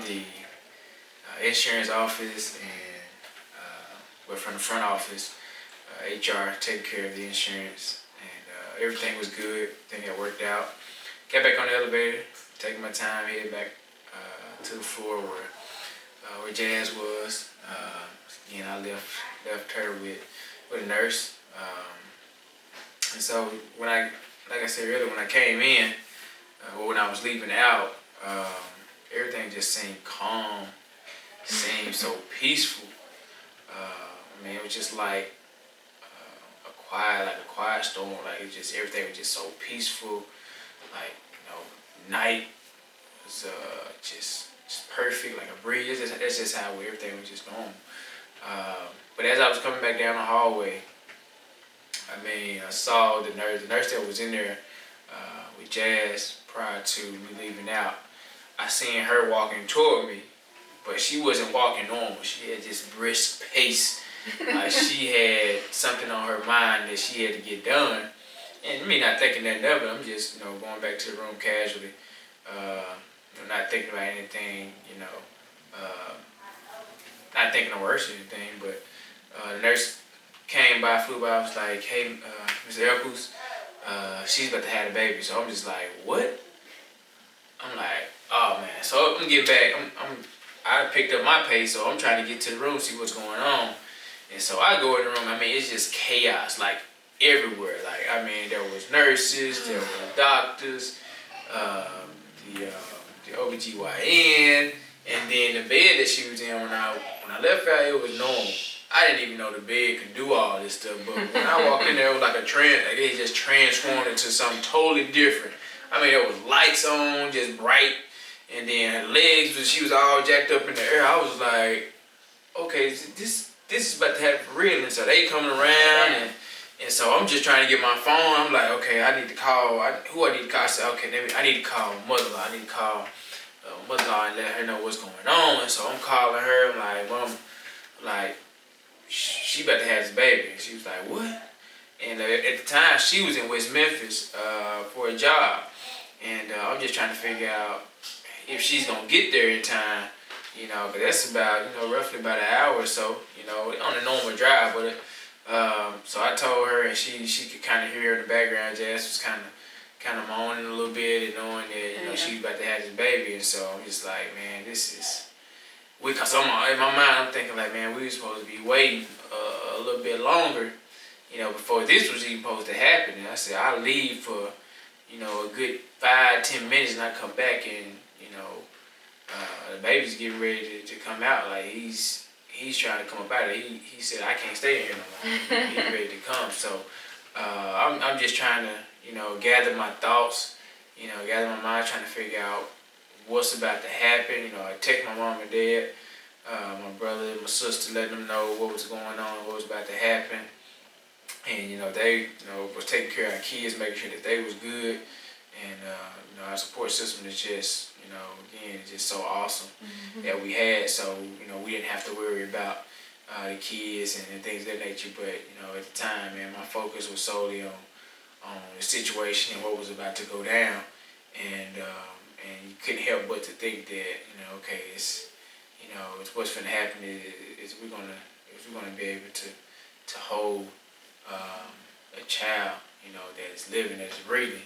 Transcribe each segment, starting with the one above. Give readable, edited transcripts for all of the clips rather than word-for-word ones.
the insurance office and from the front office, HR taking care of the insurance, and everything was good. Everything had worked out. Got back on the elevator, taking my time, headed back to the floor where Jazz was. Again, I left her with a nurse. And so when like I said earlier, when I came in, or when I was leaving out, everything just seemed calm, seemed so peaceful. I mean, it was just like a quiet storm. Like everything was just so peaceful. Like, night was just perfect, like a breeze. That's just how everything was just going. But as I was coming back down the hallway, I mean, I saw the nurse that was in there with Jazz prior to me leaving out. I seen her walking toward me, but she wasn't walking normal. She had this brisk pace. Like she had something on her mind that she had to get done. And me not thinking nothing of it, I'm just, going back to the room casually. Not thinking about anything, not thinking of worse or anything, but the nurse came by, flew by, I was like, hey, Mr. Elkus, she's about to have a baby. So I'm just like, what? I'm like, oh man. So I'm getting back, I picked up my pace, so I'm trying to get to the room, see what's going on. And so I go in the room, I mean, it's just chaos, like everywhere. Like, I mean, there was nurses, there were doctors, the OBGYN, and then the bed that she was in when I left out, it was normal. I didn't even know the bed could do all this stuff, but when I walked in there, it was like it just transformed into something totally different. I mean, there was lights on, just bright, and then her legs, she was all jacked up in the air. I was like, okay, this is about to happen for real. And so they coming around, and so I'm just trying to get my phone. I'm like, okay, I need to call, who I need to call? I said, okay, I need to call mother-in-law. I need to call mother-in-law and let her know what's going on. And so I'm calling her. I'm like, Mom, she about to have this baby. And she was like, what? And at the time, she was in West Memphis for a job. And I'm just trying to figure out if she's going to get there in time, because that's about, roughly about an hour or so, on a normal drive. But so I told her, and she could kind of hear in the background, Jazz was kind of moaning a little bit and knowing that, she was about to have this baby. And so I'm just like, man, this is... Because in my mind, I'm thinking like, man, we were supposed to be waiting a little bit longer, before this was even supposed to happen. And I said, I'll leave for, a good 5-10 minutes, and I come back and, the baby's getting ready to come out. Like he's trying to come up out of it. He said, I can't stay here no more. He's ready to come. So I'm just trying to, gather my thoughts, gather my mind, trying to figure out what's about to happen. I text my mom and dad, my brother and my sister, letting them know what was going on, what was about to happen. And, they, was taking care of our kids, making sure that they was good. And, our support system is just, again, it's just so awesome that we had. So, we didn't have to worry about the kids and things of that nature. But, at the time, man, my focus was solely on the situation and what was about to go down. And you couldn't help but to think that, okay, it's what's going to happen is we're gonna be able to hold a child, that is living, that is breathing.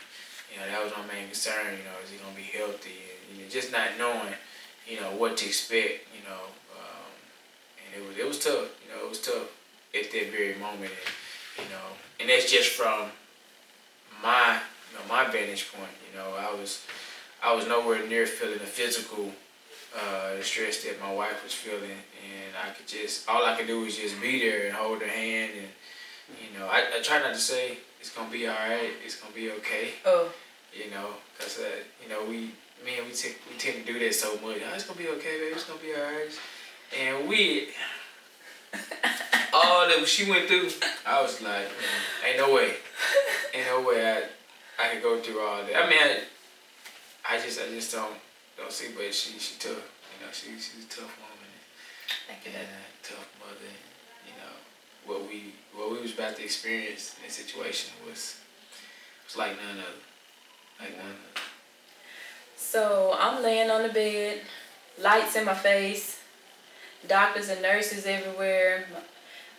That was my main concern. Is he gonna be healthy? And just not knowing, what to expect. And it was tough. It was tough at that very moment. And that's just from my my vantage point. I was nowhere near feeling the physical stress that my wife was feeling, and all I could do was just be there and hold her hand, and I try not to say it's gonna be all right, it's gonna be okay. Oh. Because we tend to do that so much. Oh, it's gonna be okay, baby. It's gonna be all right. And all that she went through, I was like, ain't no way I could go through all that. I mean, I just don't see, but she tough. She's a tough woman. Thank you. And a tough mother. What we was about to experience in that situation was like none other. So I'm laying on the bed, lights in my face, doctors and nurses everywhere.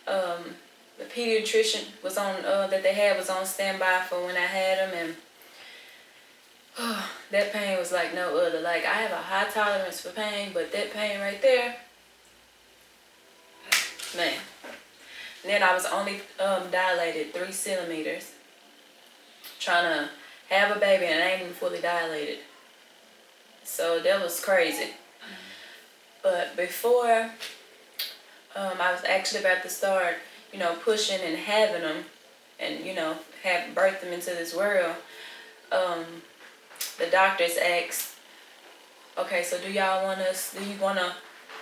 The pediatrician was on that they had was on standby for when I had him, and that pain was like no other. Like, I have a high tolerance for pain, but that pain right there, man. And then I was only dilated 3 centimeters, trying to have a baby, and I ain't even fully dilated. So that was crazy. But before I was actually about to start, pushing and having them, and have birthed them into this world, the doctors asked, okay, so do you want to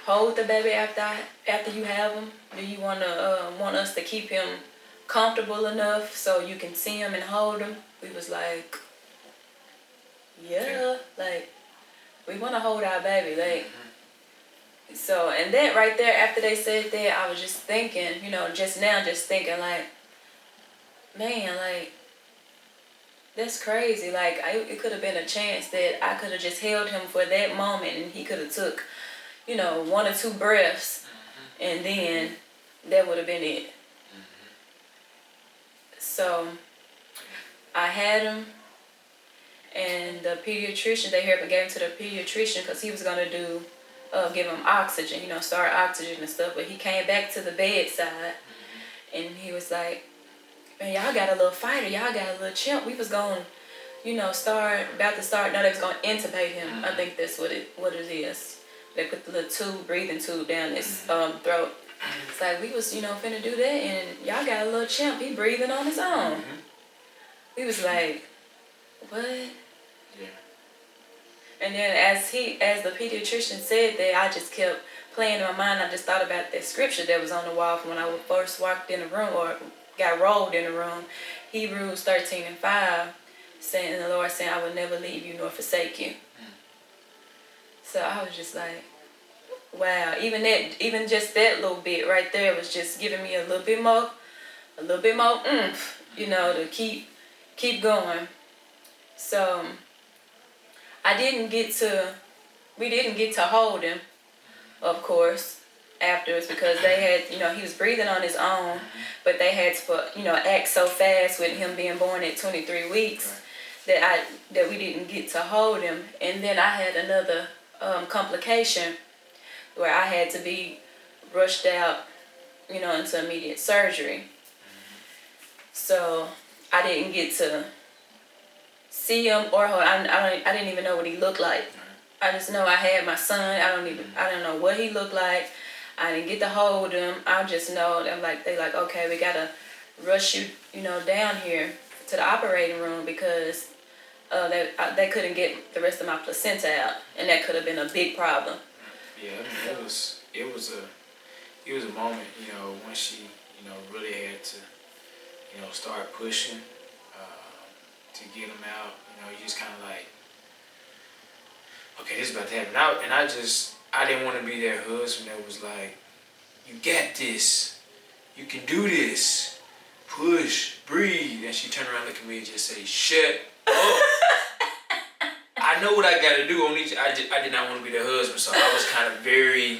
hold the baby after you have him? Do you want us to keep him comfortable enough so you can see him and hold him? We was like, yeah, like, we want to hold our baby, like. So, and that right there, after they said that, I was just thinking, just thinking like, man, like, that's crazy. Like, it could have been a chance that I could have just held him for that moment, and he could have took, 1 or 2 breaths, and then that would have been it. So, I had him, and the pediatrician, they gave him to the pediatrician because he was going to give him oxygen, start oxygen and stuff. But he came back to the bedside, and he was like, man, y'all got a little fighter. Y'all got a little chimp. We was going, about to start. No, they was going to intubate him. I think that's what it is. They put the little breathing tube down his throat. It's like, we was, finna do that, and y'all got a little chimp. He breathing on his own. We was like, what? Yeah. And then as the pediatrician said that, I just kept playing in my mind. I just thought about that scripture that was on the wall from when I first walked in the room, or got rolled in the room. Hebrews 13:5, saying, the Lord saying, I will never leave you nor forsake you. So I was just like, wow. Even just that little bit right there was just giving me a little bit more oomph, to keep going. So we didn't get to hold him, of course, afterwards, because they had, he was breathing on his own, but they had to, act so fast with him being born at 23 weeks that we didn't get to hold him. And then I had another complication where I had to be rushed out, into immediate surgery. So I didn't get to see him or hold. I didn't even know what he looked like. I just know I had my son. I don't know what he looked like. I didn't get to hold him. I just know they like, okay, we gotta rush you, down here to the operating room because they couldn't get the rest of my placenta out, and that could have been a big problem. Yeah, I mean, it was a moment, when she, really had to, start pushing to get him out. You just kind of like, okay, this is about to happen. I didn't want to be that husband that was like, you got this, you can do this, push, breathe. And she turned around, looked at me, and just say, shut up. I know what I got to do on each. I did not want to be that husband, so I was kind of very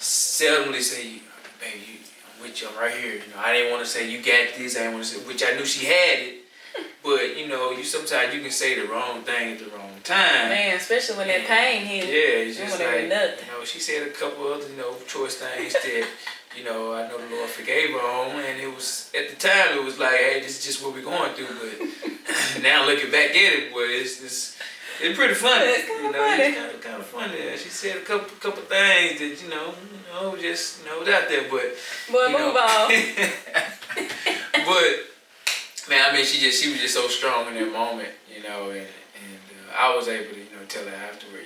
seldomly say, baby, I'm with you, I'm right here. I didn't want to say you got this. I didn't want to say, which I knew she had it. But you sometimes you can say the wrong thing at the wrong time. Man, especially when that pain hits. Yeah, it's just like nothing. She said a couple other choice things that I know the Lord forgave her on, and it was at the time it was like, hey, this is just what we're going through. But now looking back at it, boy, it's pretty funny. It's kind of funny. She said a couple things that just was out there, but boy, move on. But man, I mean, she was just so strong in that moment, and I was able to, tell her afterward,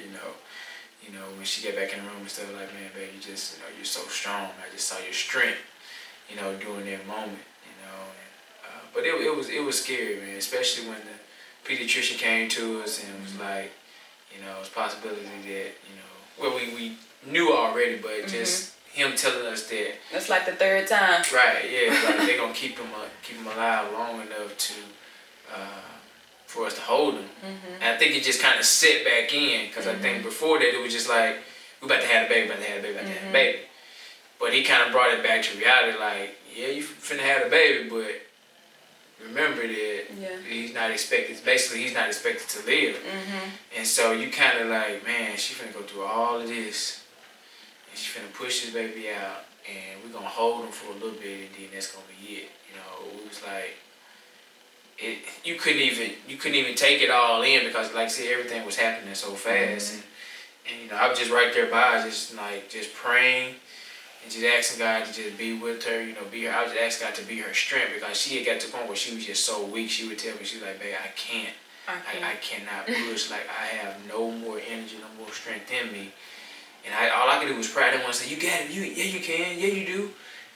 when she got back in the room and stuff, like, man, baby, you just, you're so strong. I just saw your strength, during that moment, but it was scary, man, especially when the pediatrician came to us and was like, it's a possibility that, well, we knew already, but just him telling us that. That's like the third time. Right, yeah, like they're gonna keep him alive long enough to for us to hold him. And I think it just kind of set back in, because I think before that it was just like, we about to have a baby, about to have a baby, about to have a baby. But he kind of brought it back to reality, like, yeah, you finna have a baby, but remember that he's not expected, basically he's not expected to live. And so you kind of like, man, she finna go through all of this, and she finna push this baby out, and we're gonna hold him for a little bit, and then that's gonna be it. You know, it was like, you couldn't even take it all in, because like I said, everything was happening so fast. And you know, I was just right there by, just praying and just asking God to just be with her, you know, be her. I was just asking God to be her strength, because she had got to the point where she was just so weak. She would tell me, she was like, babe, I cannot push. Like, I have no more energy, no more strength in me. And all I could do was pray. I didn't want to say, you got it, yeah, you can, yeah, you do.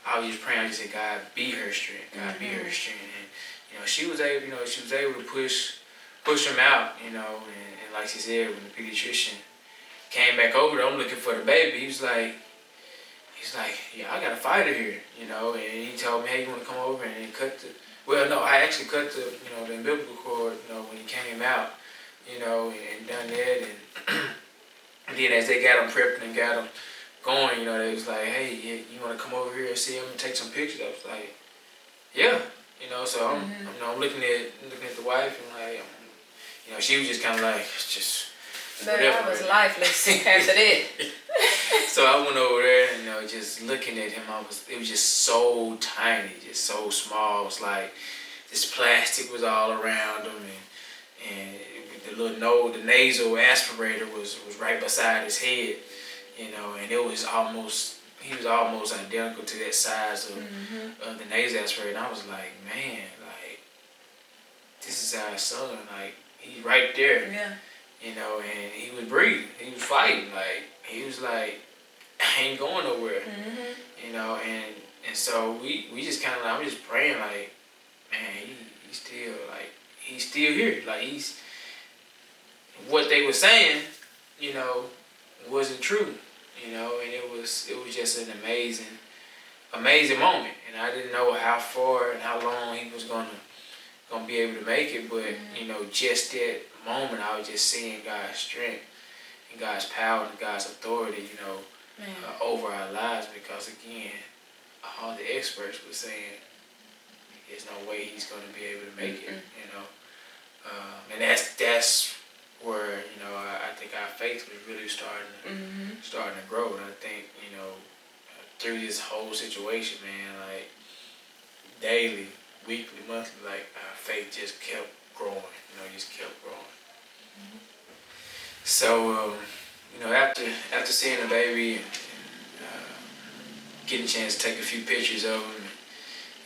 I was just praying. I just said, God, be her strength. God, be her strength. And you know, she was able to push him out. You know, and like she said, when the pediatrician came back over there, I'm looking for the baby. He's like, yeah, I got a fighter here, you know. And he told me, hey, you want to come over and cut the? Well, no, I actually cut the, you know, the umbilical cord, you know, when he came out, you know, and done that. And then as they got him prepped and got him going, you know, they was like, hey, you want to come over here and see him and take some pictures? I was like, yeah, you know. So I'm looking at the wife, and like, you know, she was just kind of like, just. But I was lifeless after that. So I went over there, and you know, just looking at him, it was just so tiny, just so small. It was like this plastic was all around him, and the nasal aspirator was right beside his head, you know, and he was almost identical to that size of the nasal aspirator. And I was like, man, like, this is our son, like, he's right there. Yeah. You know, and he was breathing. He was fighting. Like, he was like, I ain't going nowhere. You know, and so we just kind of, I'm just praying, like, man, he's still here. Like, what they were saying, you know, wasn't true. You know, and it was just an amazing moment. And I didn't know how far and how long he was gonna be able to make it, but you know, just that moment, I was just seeing God's strength and God's power and God's authority, you know, over our lives. Because again, all the experts were saying there's no way he's going to be able to make it, you know, and that's where, you know, I think our faith was really starting to grow. And I think, you know, through this whole situation, man, like, daily, weekly, monthly, like, our faith just kept growing, you know, just kept growing. So, you know, after seeing the baby, getting a chance to take a few pictures of him,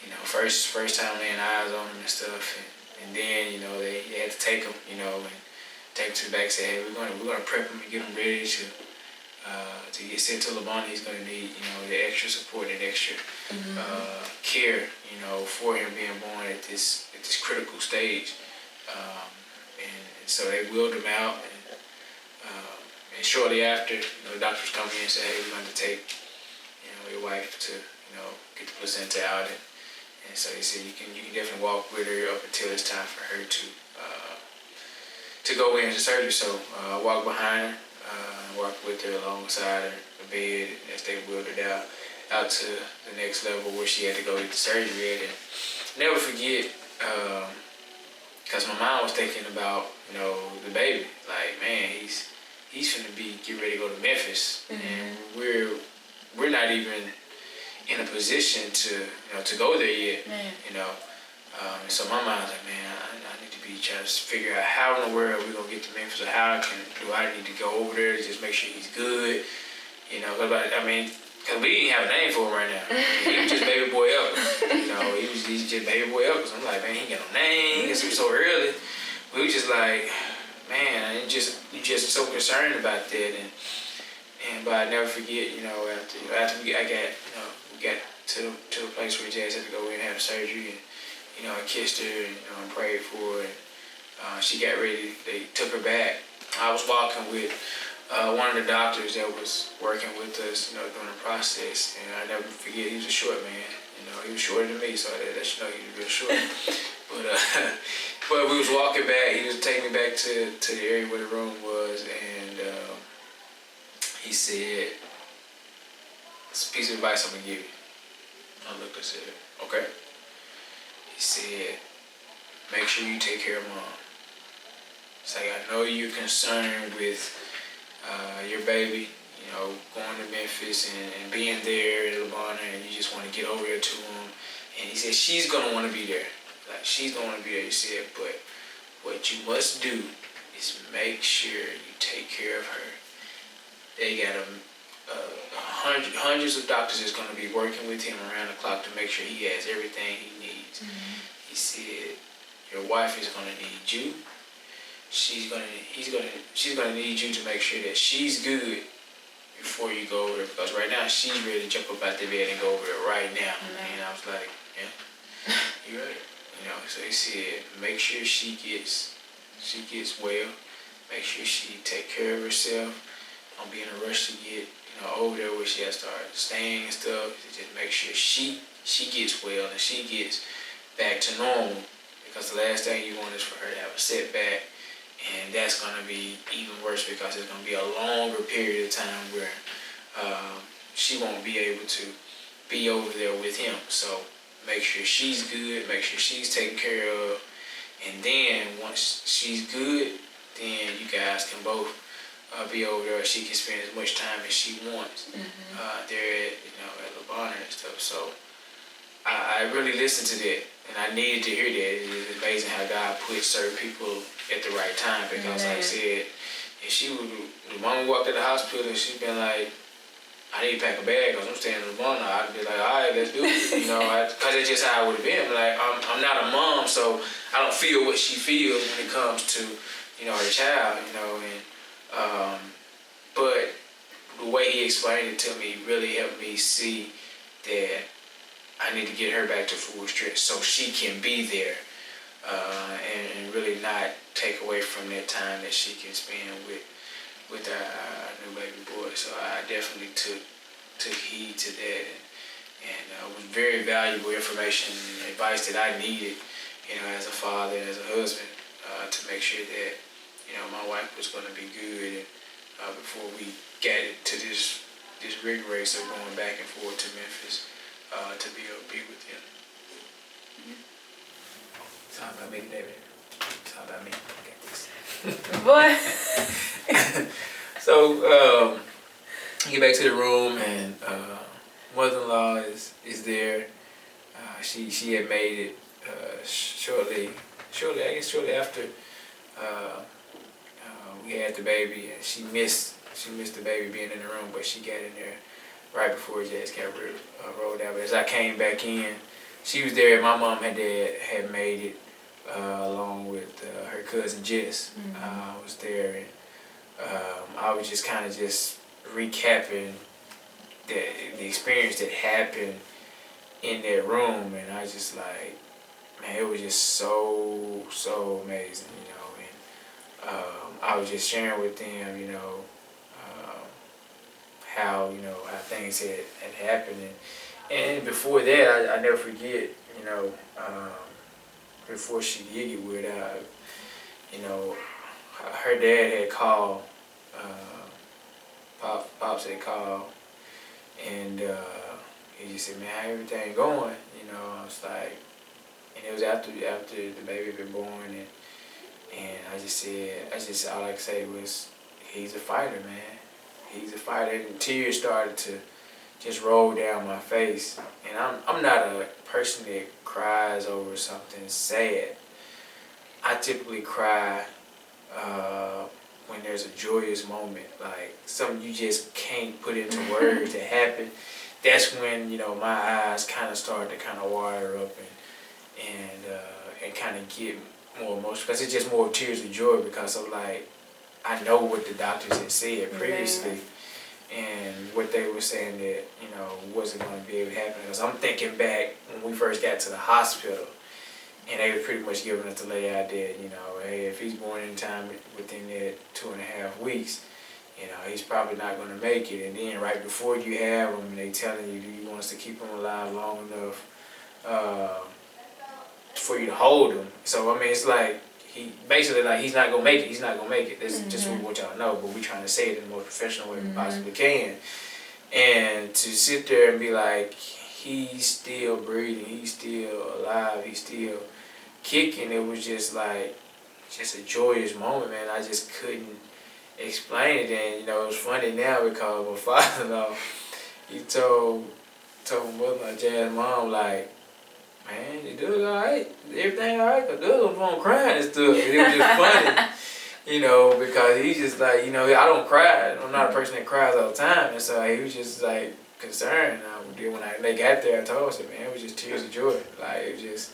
you know, first time laying eyes on him and stuff, and then, you know, they had to take him, you know, and take him to the back and say, hey, we're gonna prep him and get him ready to get sent to Labona. He's gonna need, you know, the extra support and extra care, you know, for him being born at this critical stage. And so they wheeled him out, and shortly after, you know, the doctors come in and say, hey, we're going to take, you know, your wife to, you know, get the placenta out, and so they said you can definitely walk with her up until it's time for her to go into surgery. So I walked behind her, walked with her alongside her, the bed, as they wheeled her out to the next level where she had to go get the surgery at. And never forget, because my mom was thinking about, you know, the baby. Like, man, he's finna get ready to go to Memphis, and we're not even in a position to go there yet, you know. And so my mind was like, man, I need to be trying to figure out how in the world we're gonna get to Memphis, or how do I need to go over there to just make sure he's good, you know. Because we didn't have a name for him right now. He was just baby boy Elvis. You know, he's just baby boy Elvis. I'm like, man, he ain't got no name. It's so early. We were just like, man, you just so concerned about that. But I never forget, you know, after we got to a place where Jazz had to go in and have surgery, and you know, I kissed her and, you know, and prayed for her, and she got ready. They took her back. I was walking with one of the doctors that was working with us, during the process, and I never forget, he was a short man. He was shorter than me, so that lets you know he was real short. But we was walking back. He was taking me back to the area where the room was, and he said, "It's a piece of advice I'm gonna give you." I looked and said, "Okay." He said, "Make sure you take care of mom. It's like, I know you're concerned with your baby, going to Memphis and being there at Labana, and you just want to get over there to him." And he said, "She's going to want to be there. Like, she's going to want to be there." He said, "But what you must do is make sure you take care of her. They got hundreds of doctors that's going to be working with him around the clock to make sure he has everything he needs." Mm-hmm. He said, "Your wife is going to need you. She's gonna need you to make sure that she's good before you go over there, because right now she's ready to jump up out the bed and go over there right now." Mm-hmm. And I was like, "Yeah, you're right." So he said, "Make sure she gets well. Make sure she take care of herself. Don't be in a rush to get over there where she has to start staying and stuff. Just make sure she gets well and she gets back to normal, because the last thing you want is for her to have a setback. And that's going to be even worse, because it's going to be a longer period of time where she won't be able to be over there with him. So make sure she's good, make sure she's taken care of. And then once she's good, then you guys can both be over there. She can spend as much time as she wants there at Labana and stuff." So I really listened to that, and I needed to hear that. It's amazing how God put certain people at the right time, because like I said, if the moment we walked in the hospital, she'd been like, "I need to pack a bag because I'm staying in Labana," I'd be like, "All right, let's do it." Because that's just how I would have been. Like, I'm not a mom, so I don't feel what she feels when it comes to, her child, but the way he explained it to me really helped me see that I need to get her back to full strength so she can be there, and really not take away from that time that she can spend with our new baby boy. So I definitely took heed to that, and it was very valuable information and advice that I needed, as a father and as a husband, to make sure that my wife was going to be good, and before we got to this rig race of going back and forth to Memphis. To be able to be with him. Talk about me, baby. Talk about me. I got this. What? So, get back to the room, and mother-in-law is there. She had made it shortly after we had the baby, and she missed the baby being in the room, but she got in there right before Jazz Calvert rolled out. But as I came back in, she was there. My mom and dad had made it along with her cousin Jess. Was there, and I was just kind of recapping the experience that happened in that room, and I was just like, man, it was just so amazing, and I was just sharing with them, how things had happened, and before that, I never forget, before she did get weird out, her dad had called, Pops had called, and he just said, "Man, how everything going?" I was like, and it was after the baby had been born, and I just all I could say was, "He's a fighter, man. He's a fighter," and tears started to just roll down my face. And I'm not a person that cries over something sad. I typically cry when there's a joyous moment, like something you just can't put into words that happen. That's when my eyes kind of start to water up and kind of get more emotional, because it's just more tears of joy, because of I know what the doctors had said previously, and what they were saying that wasn't going to be able to happen. Because I'm thinking back when we first got to the hospital, and they were pretty much giving us the layout that hey, if he's born in time within that 2.5 weeks, you know, he's probably not going to make it. And then right before you have him, they telling you, do you want us to keep him alive long enough for you to hold him? So, I mean, it's like, he basically like, he's not going to make it. He's not going to make it. That's just what we want y'all to know. But we trying to say it in the most professional way we possibly can. And to sit there and be like, he's still breathing, he's still alive, he's still kicking, it was just like, just a joyous moment, man. I just couldn't explain it. And, you know, it was funny now because my father-in-law, he told my Jazz mom, like, man, the dude alright, everything alright, the dude was on crying and stuff. And it was just funny, you know, because he's just like, you know, I don't cry. I'm not a person that cries all the time. And so he was just like concerned. When they got there, I told him, man, it was just tears of joy. Like, it was just,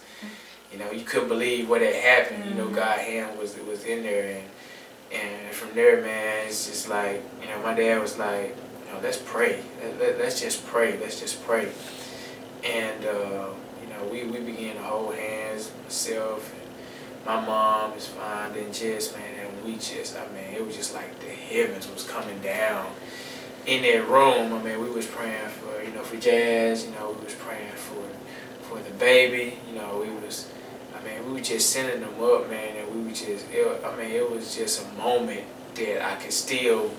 you know, you couldn't believe what had happened. You know, God's hand was in there. And from there, man, it's just like, you know, my dad was like, you know, let's pray. Let's just pray. Let's just pray. And, you know, we began to hold hands, myself, and my mom is fine, then Jess, man, and we just, I mean, it was just like the heavens was coming down in that room. I mean, we was praying for, you know, for Jazz, you know, we was praying for the baby, you know, we were just sending them up, man, and we were just, it was just a moment that I could still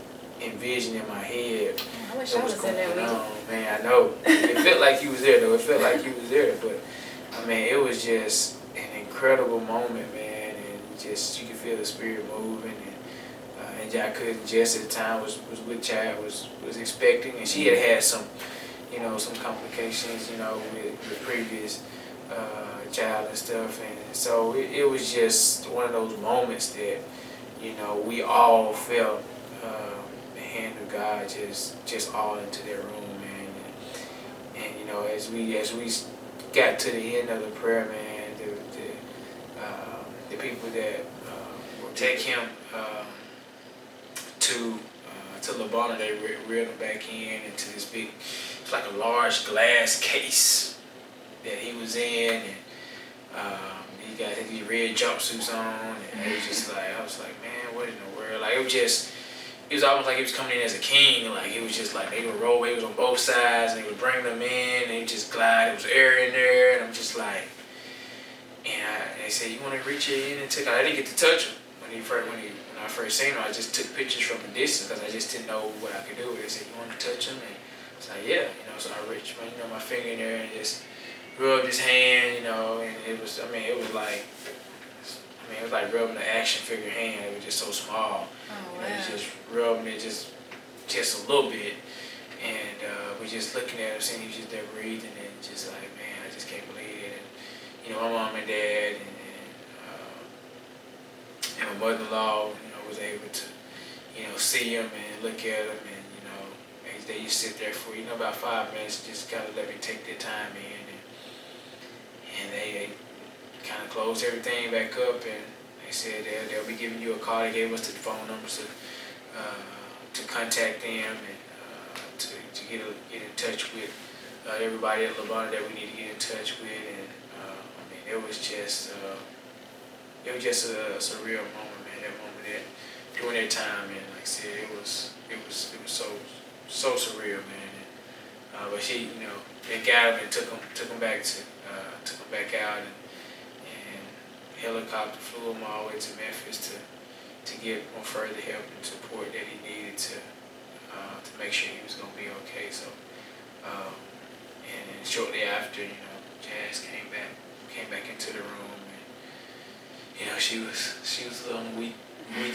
envision in my head. I wish I was in there with you. Man, I know. It felt like you was there, though. It felt like you was there, but, I mean, it was just an incredible moment, man, and just, you could feel the spirit moving, and Jess at the time was with Chad, was expecting, and she had some, you know, some complications, you know, with previous child and stuff, and so it was just one of those moments that, you know, we all felt the hand of God just all into that room, man, and you know, as we got to the end of the prayer, man, the people that will take him to Labana, they reeled him back into this big, it's like a large glass case that he was in, and he got these red jumpsuits on, and it was just like, I was like, man, what in the world? Like, it was almost like he was coming in as a king. Like, it was just like, they would roll waves on both sides, and they would bring them in, and they would just glide. There was air in there, and I'm just like, and they said, you want to reach in and take, I didn't get to touch him. When I first seen him, I just took pictures from a distance because I just didn't know what I could do. They said, you want to touch him? And I was like, yeah, you know, so I reached my finger in there and just rubbed his hand, you know, and it was like rubbing an action figure hand. It was just so small. Oh, wow. And just rubbing it just a little bit. And we just looking at him, seeing he was just there breathing, and just like, man, I just can't believe it. And, you know, my mom and dad and my mother-in-law, you know, was able to, you know, see him and look at him, and, you know, they just sit there for, you know, about 5 minutes, just kind of let me take their time in, and they kind of closed everything back up, and they said they'll be giving you a call. They gave us the phone numbers to contact them and to get in touch with everybody at Labana that we need to get in touch with, and I mean, it was just a surreal moment, man. That moment that during that time, man, like I said, it was so surreal, man. And, but she, you know, they got him and took him back out, and helicopter flew him all the way to Memphis to get more further help and support that he needed to make sure he was gonna be okay. So, and then shortly after, you know, Jazz came back into the room. You know, she was a little on the weak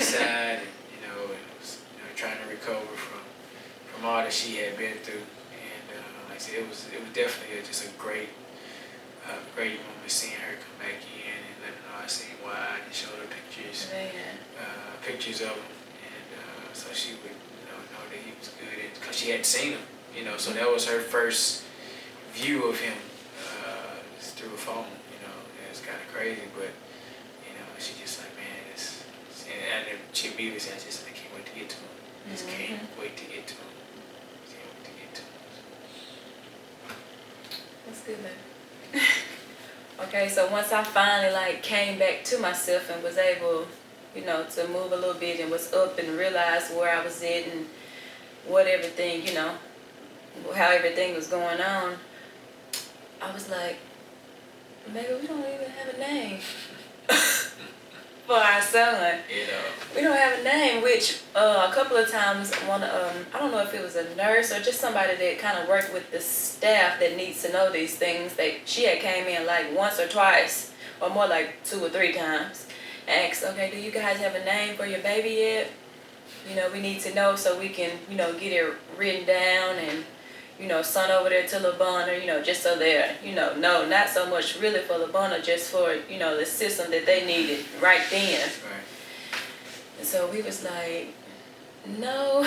side, and you know, it was, you know, trying to recover from all that she had been through, and like I said, it was definitely just a great moment seeing her come back in and letting her know I seen Wyatt and showed her pictures of him, and so she would know that he was good, because she hadn't seen him, you know, so that was her first view of him through a phone, you know. And it's kind of crazy, but. She just like, man, and she immediately said, I can't wait to get to him. Just can't wait to get to him. Can't wait to get to him. That's good, man. Okay, so once I finally like came back to myself and was able you know, to move a little bit and was up and realized where I was at and what everything, you know, how everything was going on, I was like, maybe we don't even have a name for our son. You know. We don't have a name, which a couple of times, I don't know if it was a nurse or just somebody that kind of worked with the staff that needs to know these things. She had came in like once or twice, or more like 2 or 3 times, and asked, okay, do you guys have a name for your baby yet? You know, we need to know so we can, you know, get it written down and, you know, sent over there to LaBonna, you know, just so they're, you know, no, not so much really for LaBonna, just for, you know, the system that they needed right then. Right. And so we was like, no,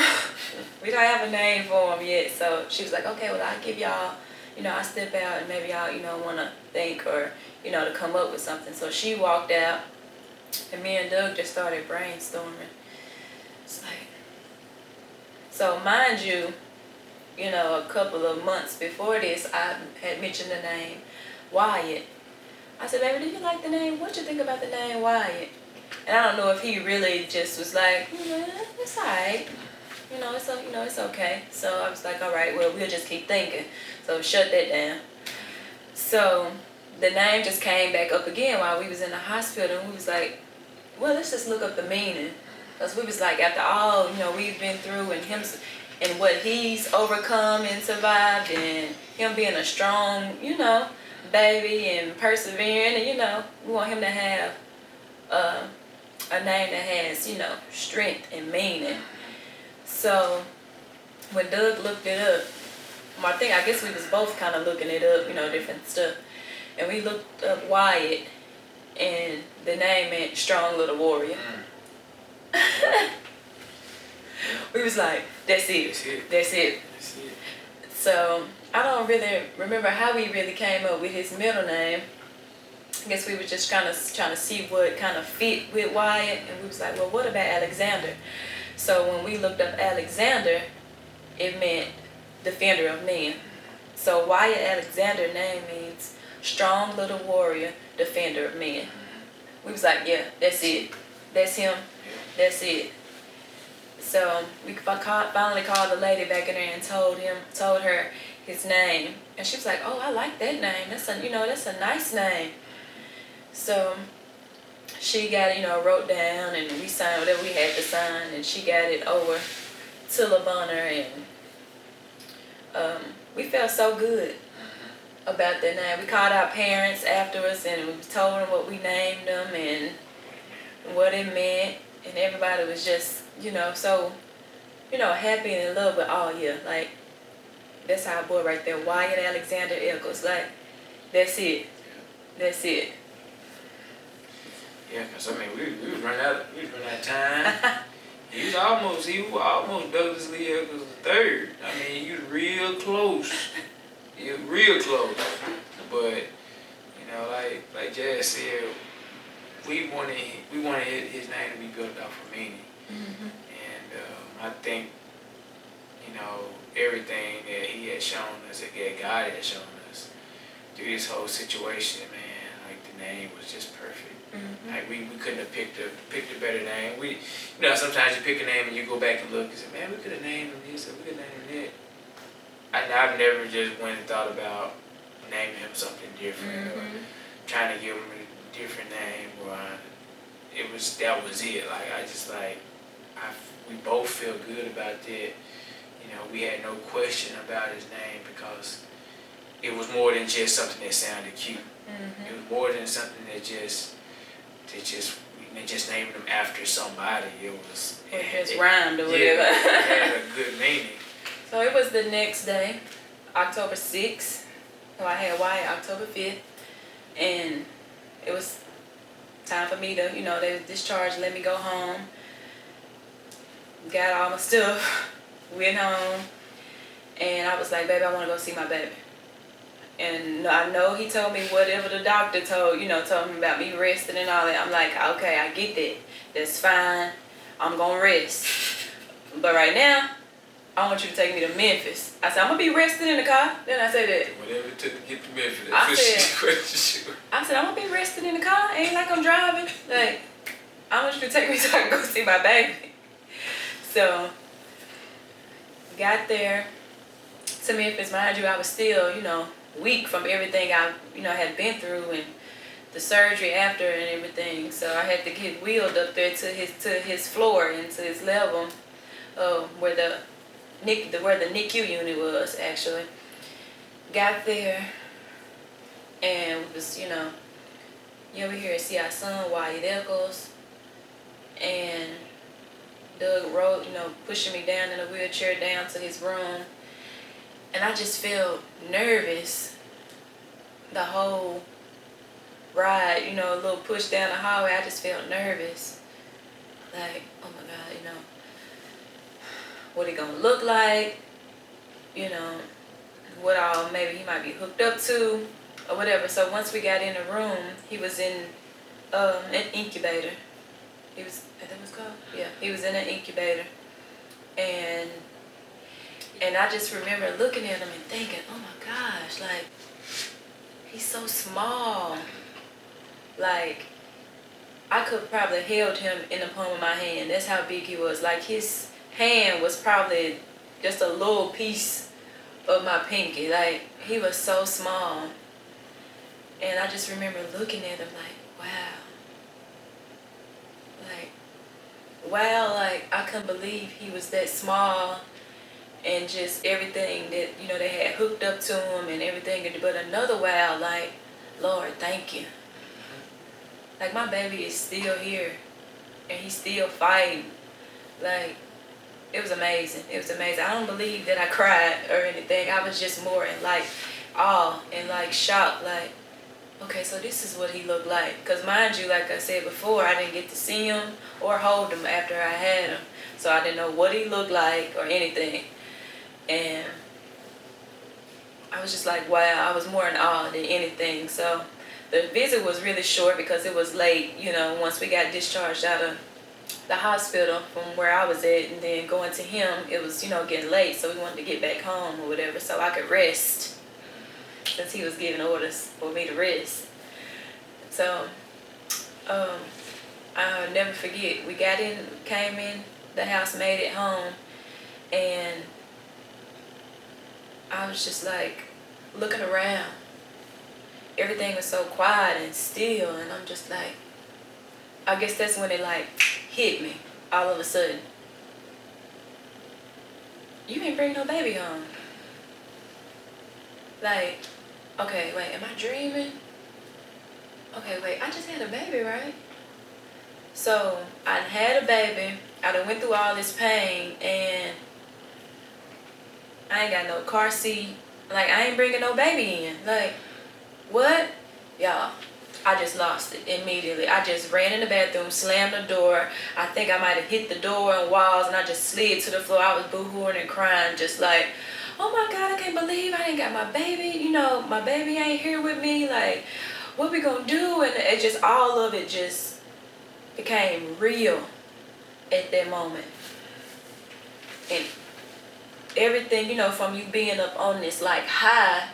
we don't have a name for him yet. So she was like, okay, well, I'll give y'all, you know, I'll step out and maybe y'all, you know, want to think or, you know, to come up with something. So she walked out and me and Doug just started brainstorming. It's like, so mind you, you know, a couple of months before this, I had mentioned the name Wyatt. I said, baby, do you like the name? What you think about the name Wyatt? And I don't know if he really just was like, it's all right. You know, it's okay. So I was like, all right, well, we'll just keep thinking. So shut that down. So the name just came back up again while we was in the hospital. And we was like, well, let's just look up the meaning. Because we was like, after all, you know, we've been through and him and what he's overcome and survived and him being a strong, you know, baby and persevering. And, you know, we want him to have a name that has, you know, strength and meaning. So when Doug looked it up, I guess we was both kind of looking it up, you know, different stuff. And we looked up Wyatt, and the name meant strong little warrior. We was like, that's it. So I don't really remember how we really came up with his middle name. I guess we were just kind of trying to see what kind of fit with Wyatt, and we was like, well, what about Alexander? So when we looked up Alexander, it meant defender of men. So Wyatt Alexander name means strong little warrior, defender of men. We was like, yeah, that's it. That's him. That's it. So we finally called the lady back in there and told her his name, and she was like, oh, I like that name. That's a nice name. So she got it, you know, wrote down, and we signed whatever we had to sign, and she got it over to LaBonna, and we felt so good about that name. We called our parents afterwards, and we told them what we named them and what it meant, and everybody was just, you know, so, you know, happy and in love with, oh yeah, like, that's our boy right there, Wyatt Alexander Eccles. Like, that's it. Yeah, cause I mean we was running out of time. He was almost Douglas Lee Eccles III. I mean, you real close. You're real close. But you know, like Jazz said, we wanted his name to be built up for meaning. Mm-hmm. And I think, you know, everything that he had shown us, that God had shown us through this whole situation, man, like the name was just perfect. Mm-hmm. Like we couldn't have picked a better name. You know, sometimes you pick a name and you go back and look and say, man, we could have named him this or we could have named him that. I've never just went and thought about naming him something different, mm-hmm. or trying to give him a different name, or that was it. Like we both feel good about that. You know, we had no question about his name because it was more than just something that sounded cute. Mm-hmm. It was more than something that just named him after somebody. It just rhymed or whatever. Yeah, it had a good meaning. So it was the next day, October 6th. So I had Wyatt October 5th, and it was time for me to, you know, they discharged, let me go home. Got all my stuff, went home, and I was like, baby, I want to go see my baby. And I know he told me whatever the doctor told him about me resting and all that. I'm like, okay, I get that. That's fine. I'm going to rest. But right now, I want you to take me to Memphis. I said, I'm going to be resting in the car. Then I said that. Whatever it took to get to Memphis. I said, I'm going to be resting in the car. Ain't like I'm driving. Like, I want you to take me so I can go see my baby. So, got there to Memphis. Mind you, I was still, weak from everything I, had been through and the surgery after and everything. So I had to get wheeled up there to his floor and to his level, where the NICU unit was actually. Got there and was, you over here and see our son Wyatt, and Doug rode, pushing me down in a wheelchair down to his room. And I just felt nervous the whole ride, a little push down the hallway. I just felt nervous. Like, oh my God, what it gonna look like? What all maybe he might be hooked up to or whatever. So once we got in the room, he was in an incubator. I think it was called? Yeah, he was in an incubator. And I just remember looking at him and thinking, oh my gosh, like, he's so small. Like, I could probably held him in the palm of my hand. That's how big he was. Like, his hand was probably just a little piece of my pinky. Like, he was so small. And I just remember looking at him like, wow, like I couldn't believe he was that small, and just everything that, they had hooked up to him and everything. But another wow, like, Lord, thank you. Like, my baby is still here and he's still fighting. Like, it was amazing. It was amazing. I don't believe that I cried or anything. I was just more in like awe and like shock. Like, okay, so this is what he looked like. Because mind you, like I said before, I didn't get to see him or hold him after I had him. So I didn't know what he looked like or anything. And I was just like, wow, I was more in awe than anything. So the visit was really short because it was late, once we got discharged out of the hospital from where I was at, and then going to him, it was, getting late, so we wanted to get back home or whatever so I could rest, since he was giving orders for me to rest. So I'll never forget, we came in the house, made it home, and I was just like looking around. Everything was so quiet and still, and I'm just like, I guess that's when it like hit me all of a sudden. You ain't bring no baby home. Like, okay, wait, am I dreaming? Okay, wait, I just had a baby, right? So I had a baby, I done went through all this pain, and I ain't got no car seat. Like, I ain't bringing no baby in. Like, what? Y'all, I just lost it immediately. I just ran in the bathroom, slammed the door. I think I might have hit the door and walls, and I just slid to the floor. I was boo-hooing and crying, just like, oh my God, I can't believe I ain't got my baby. My baby ain't here with me. Like, what we gonna do? And it just, all of it just became real at that moment. And everything, from you being up on this like high,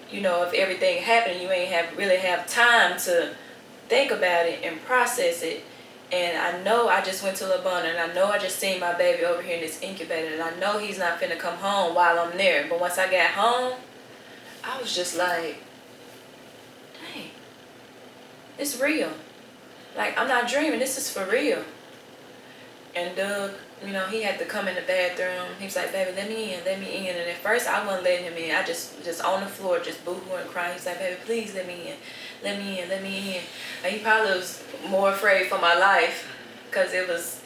if everything happened, you ain't really have time to think about it and process it. And I know I just went to La Bonne, and I know I just seen my baby over here in this incubator, and I know he's not finna come home while I'm there. But once I got home, I was just like, dang, it's real. Like, I'm not dreaming, this is for real. And Doug, he had to come in the bathroom. He was like, baby, let me in. And at first, I wasn't letting him in. I just on the floor, just boo-hooing and crying. He's like, baby, please let me in. Let me in. And he probably was more afraid for my life, because it was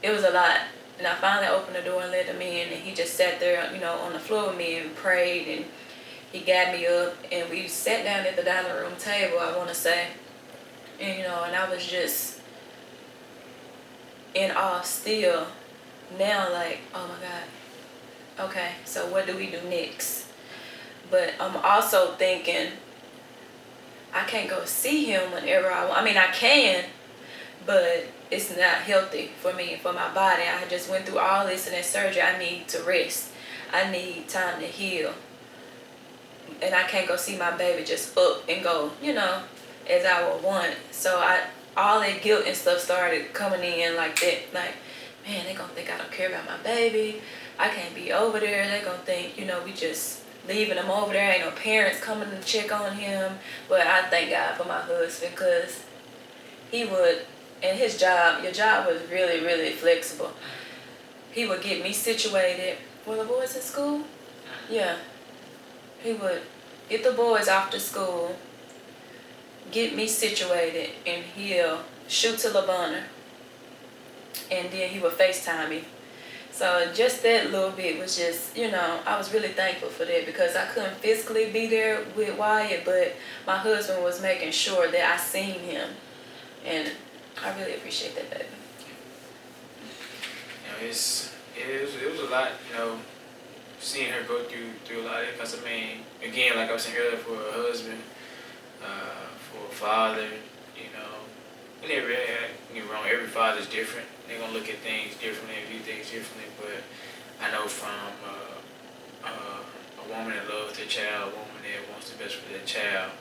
a lot. And I finally opened the door and let him in. And he just sat there, on the floor with me and prayed. And he got me up. And we sat down at the dining room table, I want to say. And, and I was just in awe still now, like, oh my God, okay, so what do we do next? But I'm also thinking, I can't go see him whenever I want. I mean, I can, but it's not healthy for me and for my body. I just went through all this and that surgery. I need to rest. I need time to heal. And I can't go see my baby just up and go, as I would want. So all that guilt and stuff started coming in like that. Like, man, they gonna think I don't care about my baby. I can't be over there. They gonna think, we just leaving him over there. Ain't no parents coming to check on him. But I thank God for my husband, because he would, and his job, your job was really, really flexible. He would get me situated. Were the boys in school? Yeah. He would get the boys off to school, get me situated, and he'll shoot to LaBonner. And then he would FaceTime me. So just that little bit was just, I was really thankful for that, because I couldn't physically be there with Wyatt, but my husband was making sure that I seen him. And I really appreciate that, baby. It was a lot, seeing her go through a lot of it. Because, again, like I was saying earlier, for a husband, for a father, and every father's different. They're going to look at things differently and view things differently. But I know from a woman that loves their child, a woman that wants the best for their child,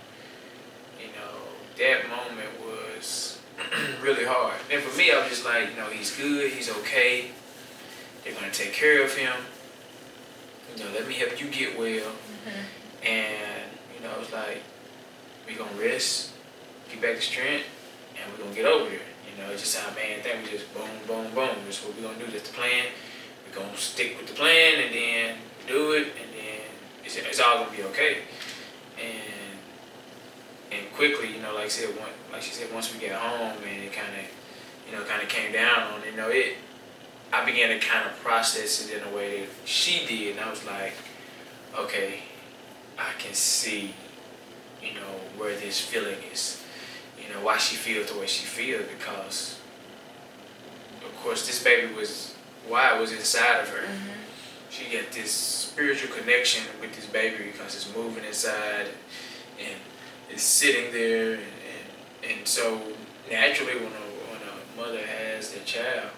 that moment was really hard. And for me, I was just like, he's good, he's okay. They're going to take care of him. Let me help you get well. Mm-hmm. And, it's like, we're going to rest, get back to strength, and we're going to get over there. It's just how man think. We just boom, boom, boom. That's what we're going to do. That's the plan. We're going to stick with the plan, and then do it, and then it's all going to be okay. And quickly, like she said, once we got home, and it kind of came down on it. I began to kind of process it in a way that she did, and I was like, okay, I can see, where this feeling is, why she feels the way she feels, because, of course, this baby Wyatt was inside of her. Mm-hmm. She got this spiritual connection with this baby because it's moving inside, and it's sitting there, and so naturally, when a mother has their child,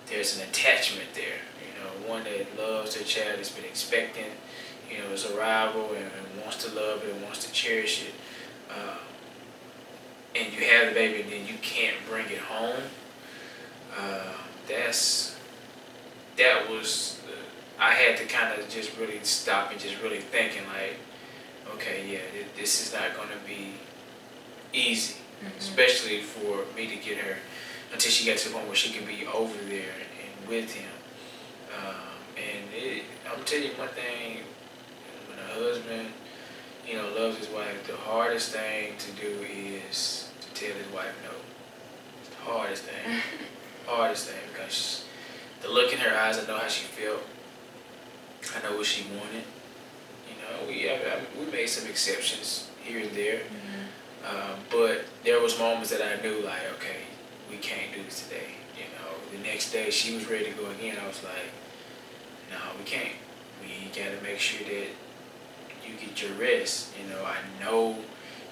there's an attachment there, one that loves their child, has been expecting, its arrival, and wants to love it and wants to cherish it. And you have the baby, and then you can't bring it home. I had to kind of just really stop and just really thinking like, okay, yeah, this is not going to be easy, mm-hmm. especially for me to get her until she gets to the point where she can be over there and with him. I'm telling you one thing, when a husband, loves his wife, the hardest thing to do is to tell his wife no. It's the hardest thing. Hardest thing, because the look in her eyes, I know how she felt. I know what she wanted. We made some exceptions here and there. Mm-hmm. But there was moments that I knew, like, okay, we can't do this today. The next day she was ready to go again. I was like, no, we can't. We got to make sure that you get your rest. I know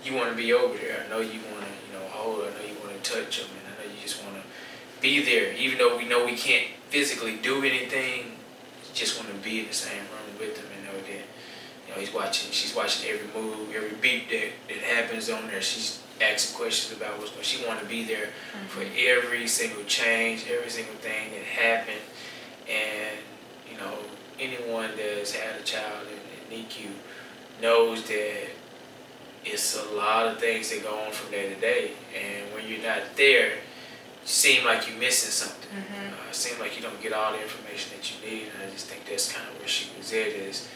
you want to be over there. I know you want to, hold her. I know you want to touch them. And I know you just want to be there. Even though we know we can't physically do anything, you just want to be in the same room with them and know that, she's watching every move, every beat that happens on there. She's asking questions about what's going on. She want to be there, mm-hmm. for every single change, every single thing that happened. And, anyone that's had a child in NICU knows that it's a lot of things that go on from day to day. And when you're not there, you seem like you're missing something. Mm-hmm. It seems like you don't get all the information that you need. And I just think that's kind of where she was at, is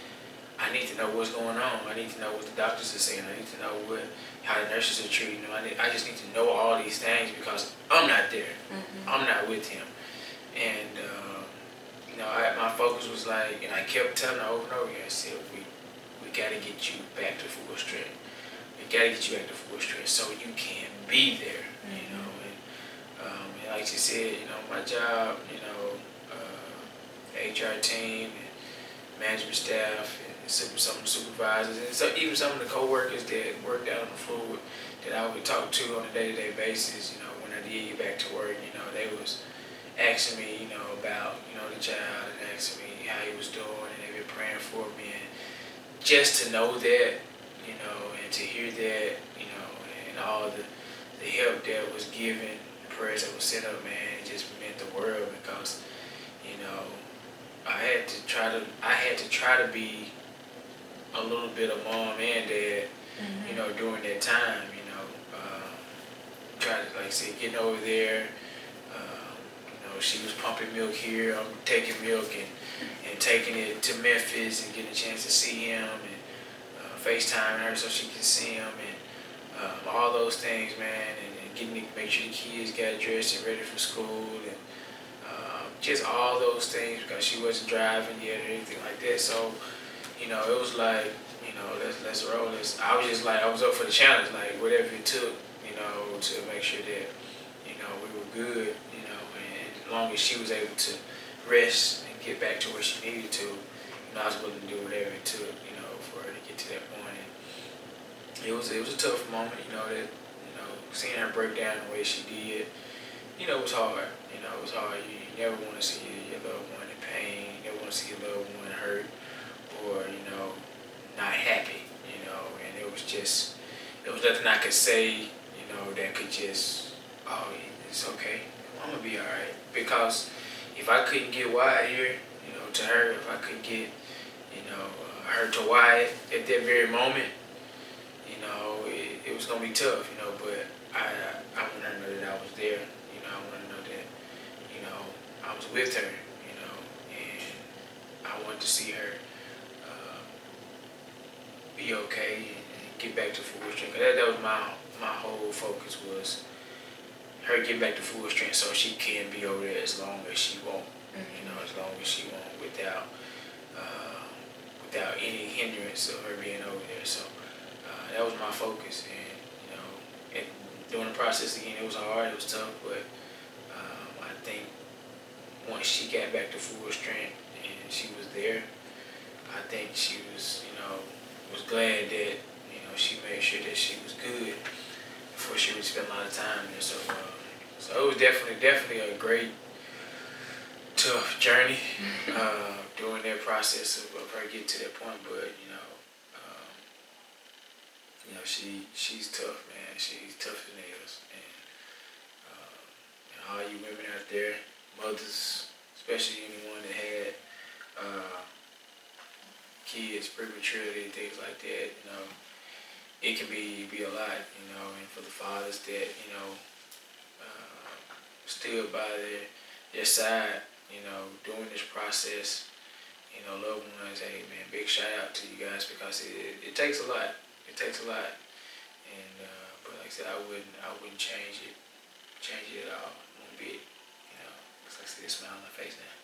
I need to know what's going on. I need to know what the doctors are saying. I need to know how the nurses are treating him. I just need to know all these things because I'm not there. Mm-hmm. I'm not with him. And, my focus was like, and I kept telling her over and over again, I said, we got to get you back to full strength. We got to get you back to full strength so you can be there, mm-hmm. And like she said, my job, HR team, and management staff, and some of the supervisors, and so even some of the co-workers that worked out on the floor that I would talk to on a day-to-day basis, when I did get back to work, they was asking me, about, the child, and asking me how he was doing, and they were praying for me, and just to know that, and to hear that, and all the the help that was given, the prayers that was sent up, man, it just meant the world because, you know, I had to try to be a little bit of mom and dad, you know, during that time, you know, try to, like I said, getting over there, you know, she was pumping milk here, I'm taking milk and taking it to Memphis and getting a chance to see him and FaceTime her so she can see him and all those things, man, and getting to make sure the kids got dressed and ready for school and just all those things because she wasn't driving yet or anything like that. So, you know, it was like, you know, let's roll this. I was just like, I was up for the challenge, like whatever it took, you know, to make sure that, you know, we were good, you know, and as long as she was able to rest and get back to where she needed to, you know, I was willing to do whatever it took, you know, for her to get to that point. And it was a tough moment, you know, that, you know, seeing her break down the way she did, you know, it was hard. You know, it was hard. You never want to see your loved one in pain. You never want to see your loved one hurt or, you know, not happy, you know. And it was nothing I could say, you know, that could just, oh, it's okay. I'm going to be all right. Because if I couldn't get Wyatt here, you know, to her, if I couldn't get, you know, her to Wyatt at that very moment, you know, it was going to be tough, you know, but I want her to know that I was there. You know, I want to know that, you know, I was with her, you know, and I wanted to see her be okay and get back to full strength. That was my whole focus was her getting back to full strength so she can be over there as long as she wants, you know, as long as she wants without any hindrance of her being over there. So that was my focus, and you know, and during the process again, it was hard, it was tough, but I think once she got back to full strength and she was there, I think she was, you know, was glad that, you know, she made sure that she was good before she would spend a lot of time there. So, so it was definitely a great, tough journey during that process of her getting to that point. But you know, she's tough, man. She's tough as nails, and all you women out there, mothers, especially anyone that had kids prematurely, things like that, you know, it can be a lot, you know, and for the fathers that, you know, stood by their side, you know, during this process, you know, loved ones, hey man, big shout out to you guys because it takes a lot. It takes a lot. And but like I said, I wouldn't change it at all, one bit. You know, because like I said, a smile on my face now.